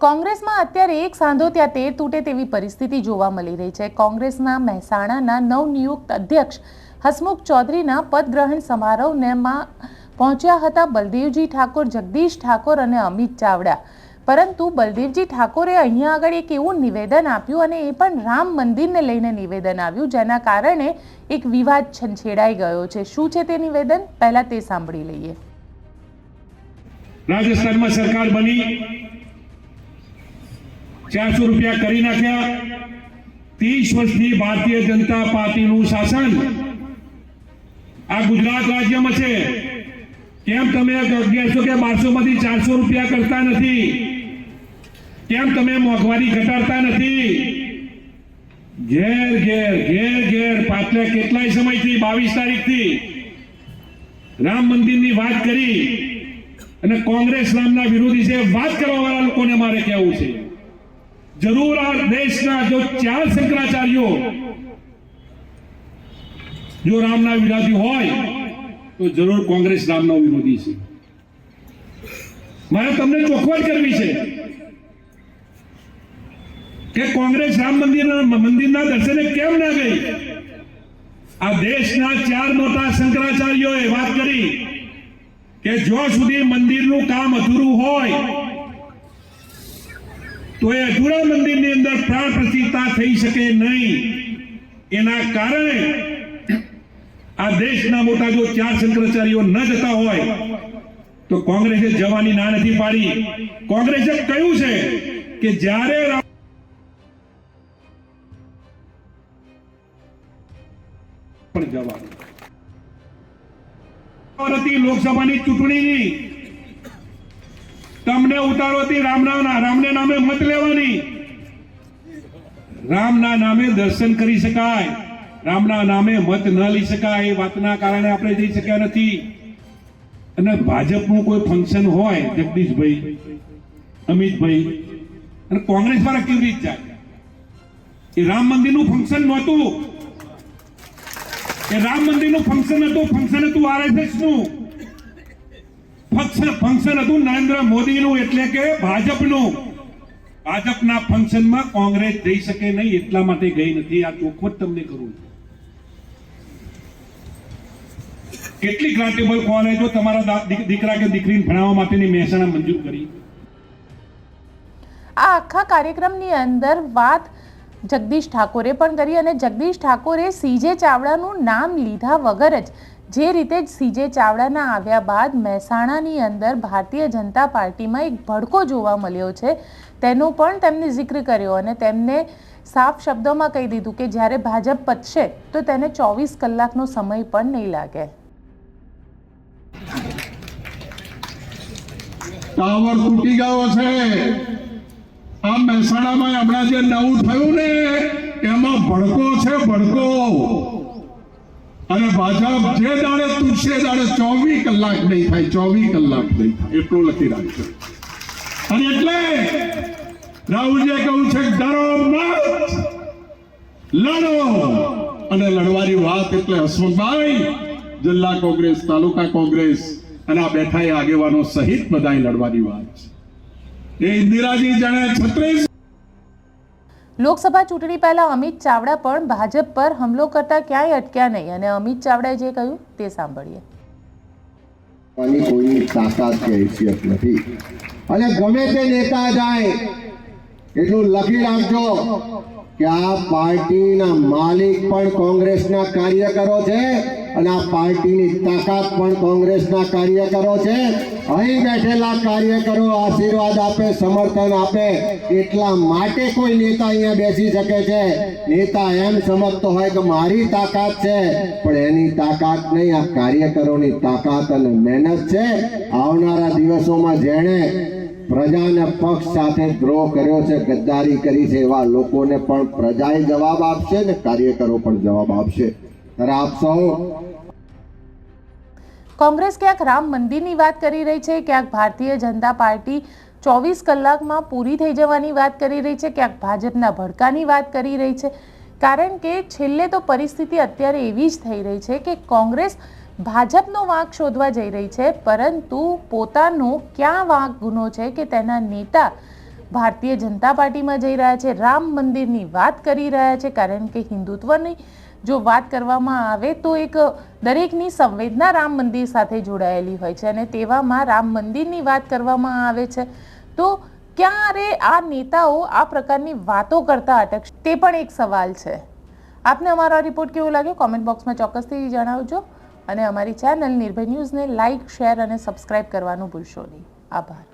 કોંગ્રેસમાં અત્યારે એક સાંધો ત્યાં તેર તૂટે તેવી પરિસ્થિતિ જોવા મળી રહી છે। કોંગ્રેસના મહેસાણાના નવનિયુક્ત અધ્યક્ષ હસમુખ ચૌધરીના પદગ્રહણ સમારોહમાં પહોંચ્યા હતા બલદેવજી ઠાકોર, જગદીશ ઠાકોર અને અમિત ચાવડા। પરંતુ બલદેવજી ઠાકોરે અહીંયા આગળ એક એવું નિવેદન આપ્યું અને એ પણ રામ મંદિરને લઈને નિવેદન આવ્યું, જેના કારણે એક વિવાદ છંછેડાઈ ગયો છે। શું છે તે નિવેદન, પહેલા તે સાંભળી લઈએ। રાજસ્થાનમાં સરકાર બની, 400 રૂપિયા કરી નાખ્યા। 30 વર્ષથી ભારતીય જનતા પાર્ટીનું શાસન આ ગુજરાત રાજ્યમાં છે। કેમ તમે 1100 કે 1200 માંથી 400 રૂપિયા કરતા નથી? કેમ તમે મોંઘવારી ઘટાડતા નથી? ઘેર ઘેર ઘેર ઘેર પાછલા કેટલાય સમયથી 22 તારીખથી રામ મંદિરની વાત કરી અને કોંગ્રેસ રામના વિરોધી છે વાત કરવા વાળા લોકોને મારે કહેવું છે, જરૂર આ દેશના જો 4 શંકરાચાર્યો જો રામના વિરોધી હોય તો જરૂર કોંગ્રેસ રામનો વિરોધી છે। મારે તમને ચોખવટ કરવી છે કે કોંગ્રેસ રામ મંદિરના દર્શને કેમ ના ગઈ? આ દેશના 4 મોટા શંકરાચાર્યોએ વાત કરી કે જો સુધી મંદિરનું કામ અધૂરું હોય તો એ અધૂરા મંદિરની અંદર પ્રાણ પ્રતિષ્ઠા થઈ શકે નહીં। એના કારણે આ દેશના મોટા જો 4 શંકરાચાર્યો ન જતા હોય તો કોંગ્રેસે જવાની ના નથી પાડી। કોંગ્રેસે કહ્યું છે કે જ્યારે પણ જવાનું લોકસભાની ચૂંટણીની તમને ઉતારોથી રામને નામે મત લેવાની, રામના નામે દર્શન કરી શકાય, રામના નામે મત ન લઈ શકાય, એ વાતના કારણે આપણે જઈ શક્યા નથી। અને ભાજપનું કોઈ ફંક્શન હોય, જગદીશભાઈ, અમિતભાઈ અને કોંગ્રેસ વાળા કેવી રીતે જાય? એ રામ મંદિરનું ફંક્શન નહોતું, એ રામ મંદિરનું ફંક્શન હતું RSS નું ફંક્શન હતું, નરેન્દ્ર મોદીનું એટલે કે ભાજપનું। ભાજપના ફંક્શનમાં કોંગ્રેસ જઈ શકે નહીં એટલા માટે ગઈ નથી। આ ચોખવટ તમને કરું। કેટલી ગ્રાન્ટેબલ કોલેજો તમારા દીકરા કે દીકરીને ભણાવવા માટેની મહેસાણા મંજૂર કરી? આ આખા કાર્યક્રમની અંદર વાત જગદીશ ઠાકોરે પણ કરી અને જગદીશ ઠાકોરે સીજે ચાવડાનું નામ લીધા વગર જ જે રીતે સીજે ચાવડાના આવ્યા બાદ મહેસાણાની અંદર ભારતીય જનતા પાર્ટીમાં એક ભડકો જોવા મળ્યો છે તેનો પણ તેમને જિક્ર કર્યો અને તેમને સાફ શબ્દોમાં કહી દીધું કે જ્યારે ભાજપ પતશે તો તેને 24 કલાકનો સમય પણ નહીં લાગે। ટાવર તૂટી ગયો છે। આ મહેસાણામાં હમણાં જે નવું થયું ને એમાં ભડકો છે, ભડકો। અને ભાજપ જે દાડે તૂટશે દાડે 24 કલાક નહીં થાય, 24 કલાક નહીં થાય એટલું લખી રાખજો। અને એટલે રાહુલજીએ કહ્યું છે ડરો મત, લડો। અને લડવાની વાત એટલે હસમુખભાઈ, જિલ્લા કોંગ્રેસ, તાલુકા કોંગ્રેસ અને આ બેઠા એ આગેવાનો સહિત બધાય લડવાની વાત છે। એ ઇન્દિરાજી જાણે 36 લોકસભા ચૂંટણી પહેલા અમિત ચાવડા પણ ભાજપ પર હુમલો કરતા ક્યાંય અટક્યા નહીં અને અમિત ચાવડાએ જે કહ્યું તે સાંભળીએ। કોઈની તાકાત કે હેસિયત નથી અને ગમે તે નેતા જાય એટલું લખી રાખજો કે આ પાર્ટીના માલિક પણ કોંગ્રેસના કાર્યકરો છે અને આ પાર્ટીની તાકાત પણ કોંગ્રેસના કાર્યકરો છે। અહીં બેઠેલા કાર્યકરો આશીર્વાદ આપે, સમર્થન આપે એટલા માટે કોઈ નેતા અહીંયા બેસી શકે છે। નેતા એમ સમજતો હોય કે મારી તાકાત છે, પણ એની તાકાત નહીં, આ કાર્યકરોની તાકાત અને મહેનત છે। આવનારા દિવસોમાં જેણે પ્રજાને પક્ષ સાથે દ્રોહ કર્યો છે, ગદ્દારી કરી છે, એવા લોકોને પણ પ્રજાએ જવાબ આપશે ને કાર્યકરો પણ જવાબ આપશે। ત્યારે આપ સૌ કોંગ્રેસ ક્યાંક રામ મંદિરની વાત કરી રહી છે, ક્યાંક ભારતીય જનતા પાર્ટી 24 કલાકમાં પૂરી થઈ જવાની વાત કરી રહી છે, ક્યાંક ભાજપના ભડકાની વાત કરી રહી છે। કારણ કે છેલ્લે તો પરિસ્થિતિ અત્યારે એવી જ થઈ રહી છે કે કોંગ્રેસ ભાજપનો વાંક શોધવા જઈ રહી છે, પરંતુ પોતાનો ક્યાં વાંક ગુનો છે કે તેના નેતા ભારતીય જનતા પાર્ટીમાં જઈ રહ્યા છે, રામ મંદિરની વાત કરી રહ્યા છે, કારણ કે હિન્દુત્વની જો વાત કરવામાં આવે તો એક દરેકની સંવેદના રામ મંદિર સાથે જોડાયેલી હોય છે અને તેવામાં રામ મંદિરની વાત કરવામાં આવે છે તો ક્યારે આ નેતાઓ આ પ્રકારની વાતો કરતા અટકશે તે પણ એક સવાલ છે. આપને અમારો આ રિપોર્ટ કેવો લાગ્યો કોમેન્ટ બોક્સમાં ચોક્કસથી જણાવજો અને અમારી ચેનલ નિર્ભય ન્યૂઝને લાઇક, શેર અને સબસ્ક્રાઇબ કરવાનું ભૂલશો નહીં. આભાર.